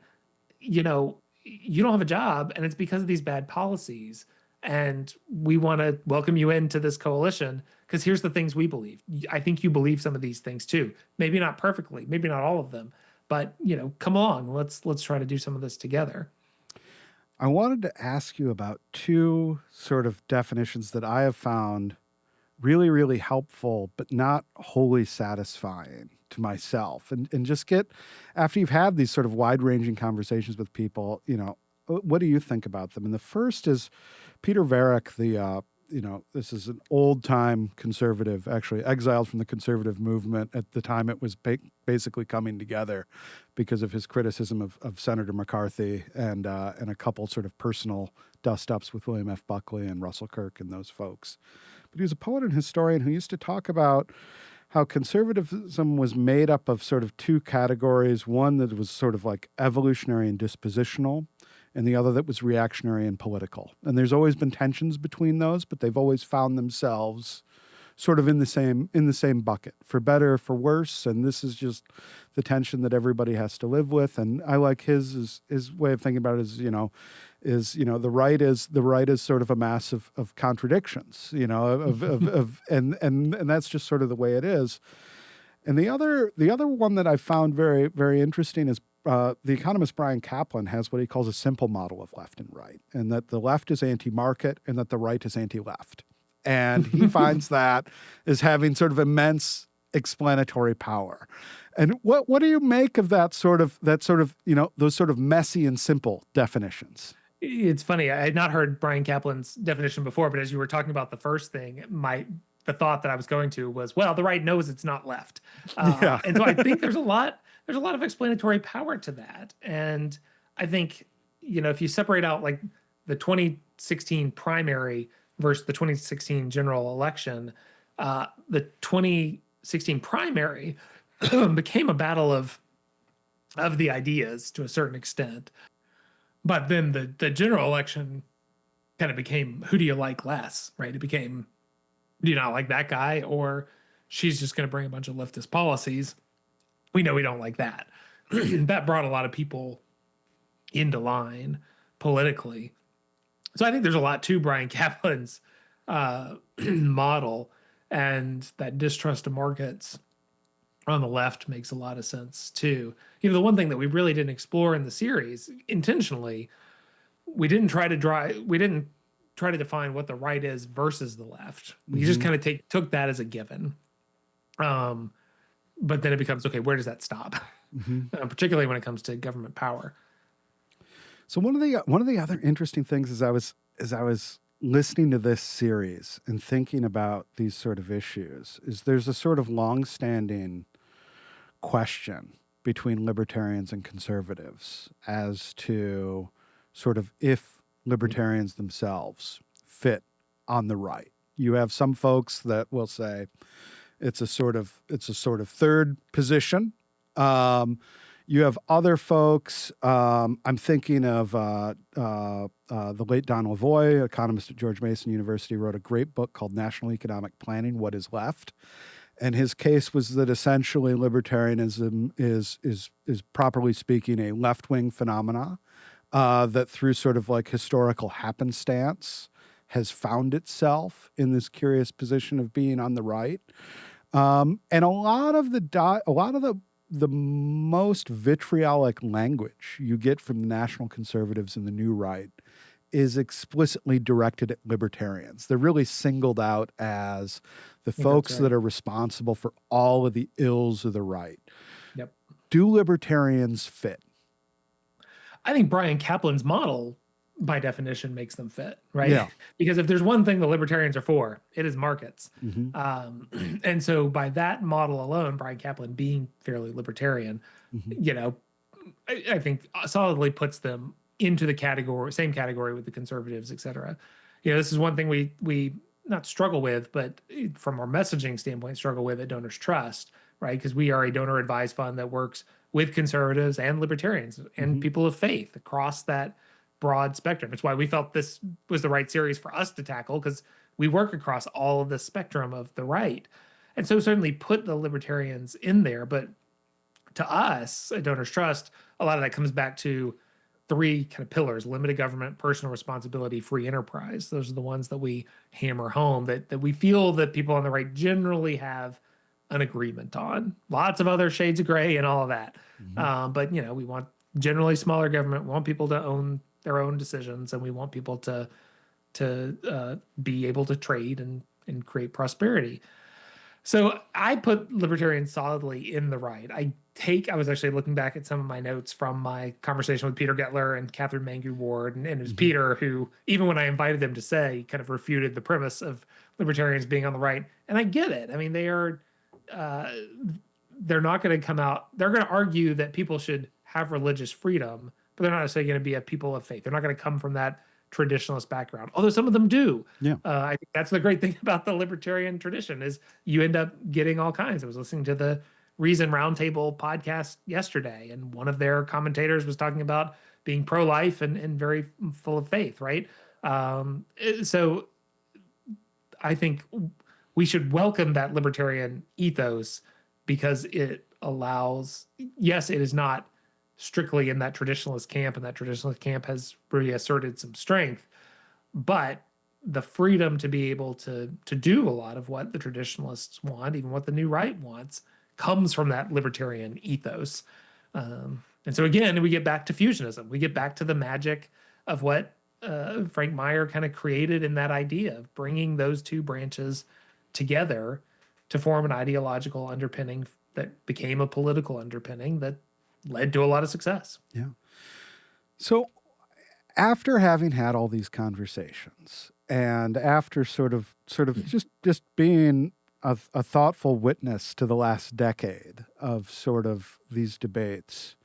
S3: you don't have a job and it's because of these bad policies. And we want to welcome you into this coalition because here's the things we believe. I think you believe some of these things too. Maybe not perfectly, maybe not all of them, but come along. Let's try to do some of this together.
S2: I wanted to ask you about two sort of definitions that I have found really, really helpful, but not wholly satisfying to myself. And just get, after you've had these sort of wide ranging conversations with people, what do you think about them? And the first is Peter Varick, this is an old time conservative, actually exiled from the conservative movement at the time it was basically coming together because of his criticism of Senator McCarthy and a couple sort of personal dust ups with William F. Buckley and Russell Kirk and those folks. But he was a poet and historian who used to talk about how conservatism was made up of sort of two categories, one that was sort of like evolutionary and dispositional, and the other that was reactionary and political. And there's always been tensions between those, but they've always found themselves sort of in the same bucket, for better, for worse. And this is just the tension that everybody has to live with. And I like his way of thinking about it the right is sort of a mass of contradictions, and that's just sort of the way it is. And the other one that I found very, very interesting is the economist Brian Kaplan has what he calls a simple model of left and right, and that the left is anti-market and that the right is anti-left. And he finds that as having sort of immense explanatory power. And what do you make of that sort of those sort of messy and simple definitions?
S3: It's funny. I had not heard Brian Kaplan's definition before, but as you were talking about the first thing, the thought that I was going to was, well, the right knows it's not left.
S2: Yeah.
S3: And so I think there's a lot of explanatory power to that. And I think, if you separate out like the 2016 primary versus the 2016 general election, the 2016 primary became a battle of the ideas to a certain extent. But then the general election kind of became, who do you like less, right? It became, do you not like that guy? Or she's just going to bring a bunch of leftist policies. We know we don't like that. That brought a lot of people into line politically. So I think there's a lot to Brian Kaplan's model, and that distrust of markets on the left makes a lot of sense too. The one thing that we really didn't explore in the series intentionally, we didn't try to define what the right is versus the left. We just kind of took that as a given. But then it becomes, okay, where does that stop? Particularly when it comes to government power.
S2: So one of the other interesting things as I was listening to this series and thinking about these sort of issues is there's a sort of longstanding question between libertarians and conservatives as to sort of if libertarians themselves fit on the right. You have some folks that will say it's a sort of third position. You have other folks. I'm thinking of the late Don Lavoie, economist at George Mason University, wrote a great book called National Economic Planning: What is Left? And his case was that essentially libertarianism is properly speaking a left-wing phenomena that through sort of like historical happenstance has found itself in this curious position of being on the right. And a lot of the most vitriolic language you get from the national conservatives and the new right is explicitly directed at libertarians. They're really singled out as the folks that are responsible for all of the ills of the right.
S3: Yep.
S2: Do libertarians fit?
S3: I think Brian Kaplan's model by definition makes them fit, right?
S2: Yeah.
S3: Because if there's one thing the libertarians are for, it is markets.
S2: Hmm.
S3: And so by that model alone, Brian Kaplan being fairly libertarian,
S2: Hmm.
S3: you know, I think solidly puts them into the category, same category with the conservatives, et cetera. This is one thing we not struggle with, but from our messaging standpoint, struggle with at Donors Trust, right? Because we are a donor advised fund that works with conservatives and libertarians and
S2: Hmm.
S3: people of faith across that broad spectrum. It's why we felt this was the right series for us to tackle, because we work across all of the spectrum of the right. And so certainly put the libertarians in there, but to us at Donors Trust, a lot of that comes back to three kind of pillars: limited government, personal responsibility, free enterprise. Those are the ones that we hammer home, that we feel that people on the right generally have an agreement on. Lots of other shades of gray and all of that.
S2: Hmm.
S3: But we want generally smaller government. We want people to own their own decisions, and we want people to be able to trade and create prosperity. So I put libertarians solidly in the right. I was actually looking back at some of my notes from my conversation with Peter Gettler and Catherine Mangu Ward, and it was
S2: Hmm.
S3: Peter who, even when I invited them to say, kind of refuted the premise of libertarians being on the right. And I get it. I mean, uh, they're not going to come out. They're going to argue that people should have religious freedom, but they're not necessarily going to be a people of faith. They're not going to come from that traditionalist background, although some of them do.
S2: Yeah.
S3: I think that's the great thing about the libertarian tradition is you end up getting all kinds. I was listening to the Reason Roundtable podcast yesterday, and one of their commentators was talking about being pro-life and very full of faith, right? So I think we should welcome that libertarian ethos because it allows, yes, it is not strictly in that traditionalist camp, and that traditionalist camp has really asserted some strength, but the freedom to be able to do a lot of what the traditionalists want, even what the new right wants, comes from that libertarian ethos. And so again, we get back to fusionism. We get back to the magic of what Frank Meyer kind of created in that idea of bringing those two branches together to form an ideological underpinning that became a political underpinning that led to a lot of success.
S2: Yeah. So after having had all these conversations and after sort of just being a thoughtful witness to the last decade of sort of these debates,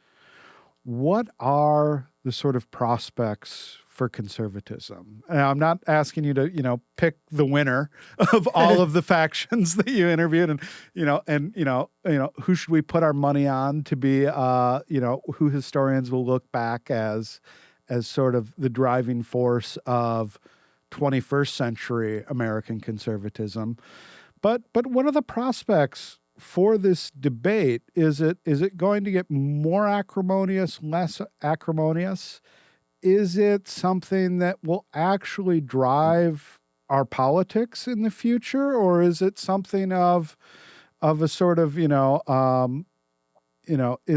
S2: what are the sort of prospects for conservatism? And I'm not asking you to, pick the winner of all of the factions that you interviewed, and who should we put our money on to be, who historians will look back as sort of the driving force of 21st century American conservatism. But what are the prospects for this debate? Is it going to get more acrimonious, less acrimonious? Is it something that will actually drive our politics in the future, or is it something of a sort of is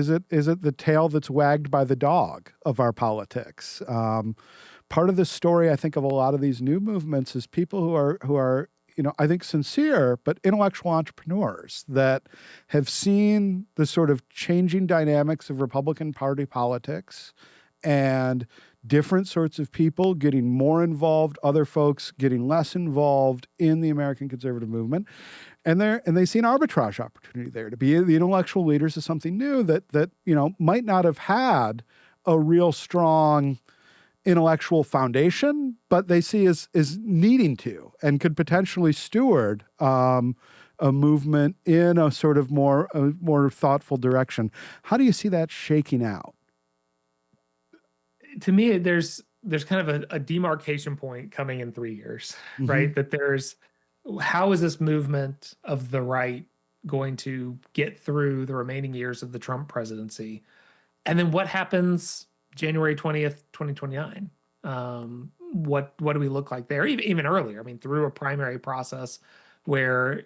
S2: it the tail that's wagged by the dog of our politics? Part of the story, I think, of a lot of these new movements is people who are I think sincere but intellectual entrepreneurs that have seen the sort of changing dynamics of Republican Party politics and different sorts of people getting more involved, other folks getting less involved in the American conservative movement. And they see an arbitrage opportunity there to be the intellectual leaders of something new that might not have had a real strong intellectual foundation, but they see as needing to and could potentially steward a movement in a sort of more thoughtful direction. How do you see that shaking out?
S3: To me, there's kind of a demarcation point coming in 3 years,
S2: Mm-hmm.
S3: right? That there's how is this movement of the right going to get through the remaining years of the Trump presidency? And then what happens January 20th, 2029? What do we look like there? Even earlier, I mean, through a primary process where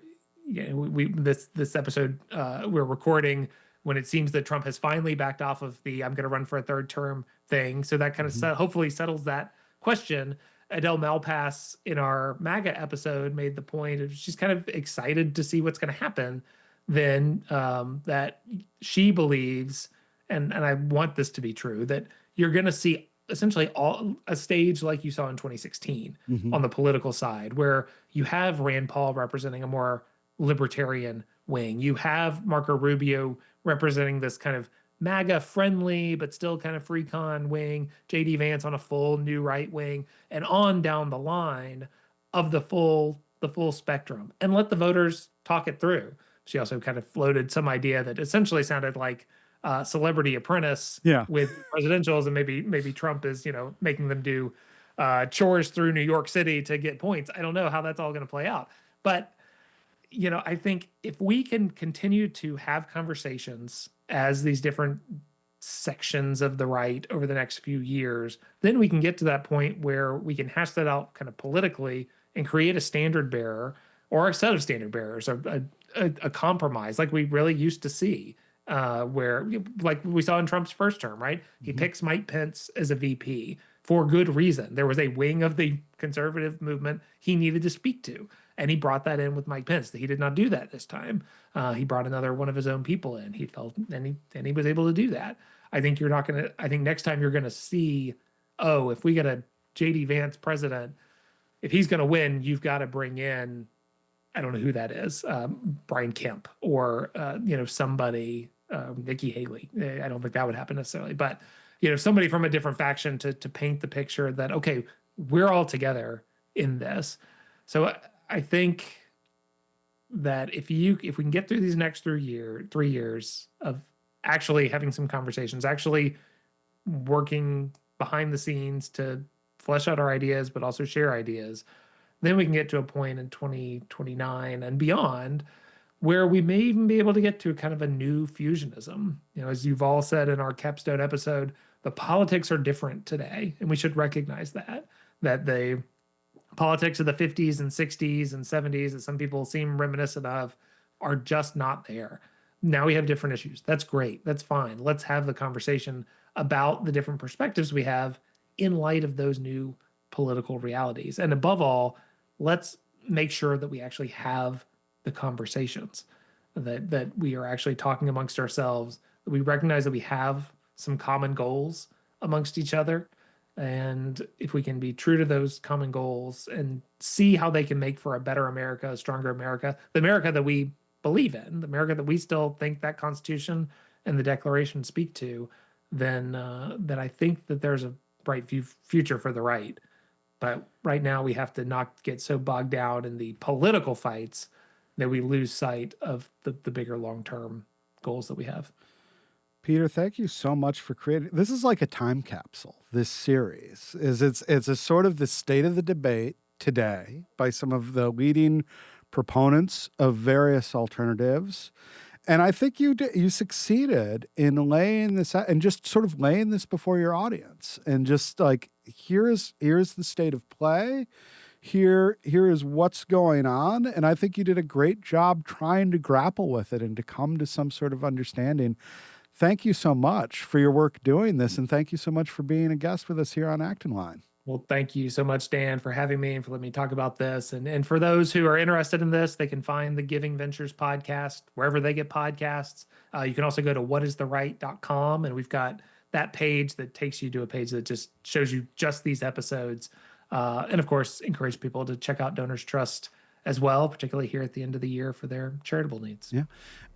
S3: we this episode we're recording when it seems that Trump has finally backed off of the "I'm going to run for a third term" thing. So that kind of
S2: Mm-hmm.
S3: hopefully settles that question. Adele Malpass in our MAGA episode made the point of she's kind of excited to see what's going to happen. Then that she believes, and I want this to be true, that you're going to see essentially a stage like you saw in 2016
S2: Mm-hmm.
S3: on the political side, where you have Rand Paul representing a more libertarian wing. You have Marco Rubio representing this kind of MAGA friendly, but still kind of free con wing, JD Vance on a full new right wing, and on down the line of the full spectrum, and let the voters talk it through. She also kind of floated some idea that essentially sounded like Celebrity Apprentice
S2: Yeah.
S3: with presidentials, and maybe Trump is making them do chores through New York City to get points. I don't know how that's all going to play out, but I think if we can continue to have conversations as these different sections of the right over the next few years, then we can get to that point where we can hash that out kind of politically and create a standard bearer or a set of standard bearers, or a compromise like we really used to see, where like we saw in Trump's first term, right? He picks Mike Pence as a VP for good reason. There was a wing of the conservative movement he needed to speak to, and he brought that in with Mike Pence. He did not do that this time. He brought another one of his own people in. He felt, and he was able to do that. I think next time you're gonna see, oh, if we get a JD Vance president, if he's gonna win, you've got to bring in, I don't know who that is, Brian Kemp, or somebody, Nikki Haley. I don't think that would happen necessarily, but somebody from a different faction to paint the picture that, okay, we're all together in this. So I think that if we can get through these next 3 years of actually having some conversations, actually working behind the scenes to flesh out our ideas, but also share ideas, then we can get to a point in 2029 and beyond where we may even be able to get to kind of a new fusionism. As you've all said in our capstone episode, the politics are different today, and we should recognize that the politics of the 50s and 60s and 70s that some people seem reminiscent of are just not there. Now we have different issues. That's great. That's fine. Let's have the conversation about the different perspectives we have in light of those new political realities. And above all, let's make sure that we actually have the conversations, that we are actually talking amongst ourselves, that we recognize that we have some common goals amongst each other. And if we can be true to those common goals and see how they can make for a better America, a stronger America, the America that we believe in, the America that we still think that Constitution and the Declaration speak to, then I think that there's a bright future for the right. But right now we have to not get so bogged down in the political fights that we lose sight of the bigger long-term goals that we have.
S2: Peter, thank you so much for creating. This is like a time capsule. This series it's a sort of the state of the debate today by some of the leading proponents of various alternatives, and I think you succeeded in laying this out and just sort of laying this before your audience, and just like here's the state of play. Here is what's going on, and I think you did a great job trying to grapple with it and to come to some sort of understanding. Thank you so much for your work doing this, and thank you so much for being a guest with us here on Acton Line.
S3: Well, thank you so much, Dan, for having me and for letting me talk about this. And for those who are interested in this, they can find the Giving Ventures podcast wherever they get podcasts. You can also go to whatistheright.com, and we've got that page that takes you to a page that just shows you just these episodes. And of course, encourage people to check out DonorsTrust as well, particularly here at the end of the year for their charitable needs.
S2: Yeah.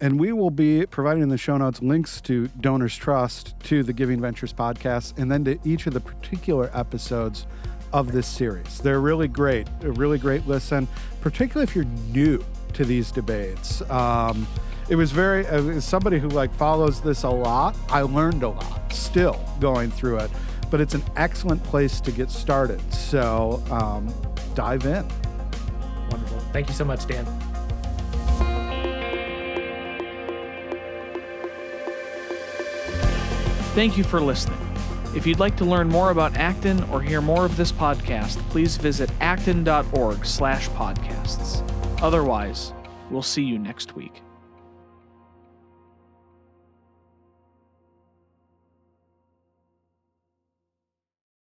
S2: And we will be providing in the show notes links to DonorsTrust, to the Giving Ventures podcast, and then to each of the particular episodes of this series. They're really great, a really great listen, particularly if you're new to these debates. It was very, as somebody who follows this a lot, I learned a lot still going through it, but it's an excellent place to get started. So dive in.
S3: Wonderful. Thank you so much, Dan.
S1: Thank you for listening. If you'd like to learn more about Acton or hear more of this podcast, please visit acton.org/podcasts. Otherwise, we'll see you next week.